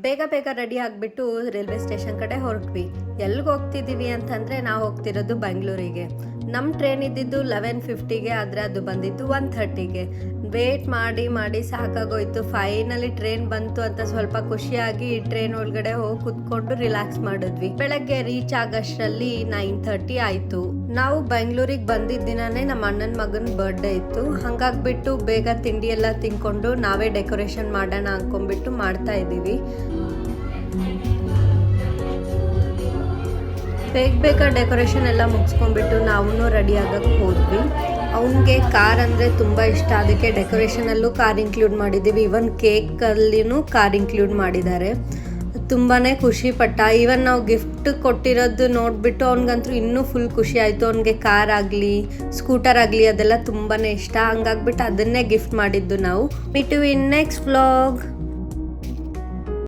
ಬೇಗ ಬೇಗ ರೆಡಿ ಆಗಿಬಿಟ್ಟು ರೈಲ್ವೆ ಸ್ಟೇಷನ್ ಕಡೆ ಹೊರಟ್ವಿ. ಎಲ್ಲಿಗೆ ಹೋಗ್ತಿದ್ದೀವಿ ಅಂತಂದರೆ ನಾವು ಹೋಗ್ತಿರೋದು ಬೆಂಗಳೂರಿಗೆ. ನಮ್ಮ ಟ್ರೈನ್ ಇದ್ದಿದ್ದು 11:50ಗೆ, ಆದರೆ ಅದು ಬಂದಿದ್ದು 1:30ಗೆ. ವೇಟ್ ಮಾಡಿ ಮಾಡಿ ಸಾಕಾಗೋಯ್ತು. ಫೈನಲಿ ಟ್ರೈನ್ ಬಂತು ಅಂತ ಸ್ವಲ್ಪ ಖುಷಿಯಾಗಿ ಟ್ರೈನ್ ಒಳಗಡೆ ಹೋಗಿ ಕುತ್ಕೊಂಡು ರಿಲ್ಯಾಕ್ಸ್ ಮಾಡಿದ್ವಿ. ಬೆಳಗ್ಗೆ ರೀಚ್ ಆಗೋಷ್ಟರಲ್ಲಿ 9:30 ಆಯಿತು. ನಾವು ಬೆಂಗಳೂರಿಗೆ ಬಂದಿದ್ದ ದಿನನೇ ನಮ್ಮ ಅಣ್ಣನ ಮಗನ ಬರ್ಡೇ ಇತ್ತು. ಹಾಗಾಗ್ಬಿಟ್ಟು ಬೇಗ ತಿಂಡಿ ಎಲ್ಲ ತಿನ್ಕೊಂಡು ನಾವೇ ಡೆಕೋರೇಷನ್ ಮಾಡೋಣ ಅಂದ್ಕೊಂಡ್ಬಿಟ್ಟು ಮಾಡ್ತಾ ಇದ್ದೀವಿ. ಬೇಗ ಡೆಕೋರೇಷನ್ ಎಲ್ಲ ಮುಗಿಸ್ಕೊಂಡ್ಬಿಟ್ಟು ನಾವು ರೆಡಿ ಆಗಕ್ಕೆ ಹೋದ್ವಿ. ಅವನಿಗೆ ಕಾರ್ ಅಂದರೆ ತುಂಬ ಇಷ್ಟ, ಅದಕ್ಕೆ ಡೆಕೋರೇಷನಲ್ಲೂ ಕಾರ್ ಇನ್ಕ್ಲೂಡ್ ಮಾಡಿದ್ದೀವಿ. ಈವನ್ ಕೇಕಲ್ಲಿನೂ ಕಾರ್ ಇನ್ಕ್ಲೂಡ್ ಮಾಡಿದ್ದಾರೆ. ತುಂಬಾ ಖುಷಿ ಪಟ್ಟ. ಈವನ್ ನಾವು ಗಿಫ್ಟ್ ಕೊಟ್ಟಿರೋದು ನೋಡಿಬಿಟ್ಟು ಅವ್ನಿಗಂತೂ ಇನ್ನೂ ಫುಲ್ ಖುಷಿ ಆಯಿತು. ಅವ್ನಿಗೆ ಕಾರ್ ಆಗಲಿ ಸ್ಕೂಟರ್ ಆಗಲಿ ಅದೆಲ್ಲ ತುಂಬಾ ಇಷ್ಟ. ಹಂಗಾಗ್ಬಿಟ್ಟು ಅದನ್ನೇ ಗಿಫ್ಟ್ ಮಾಡಿದ್ದು ನಾವು. Meet you in next vlog.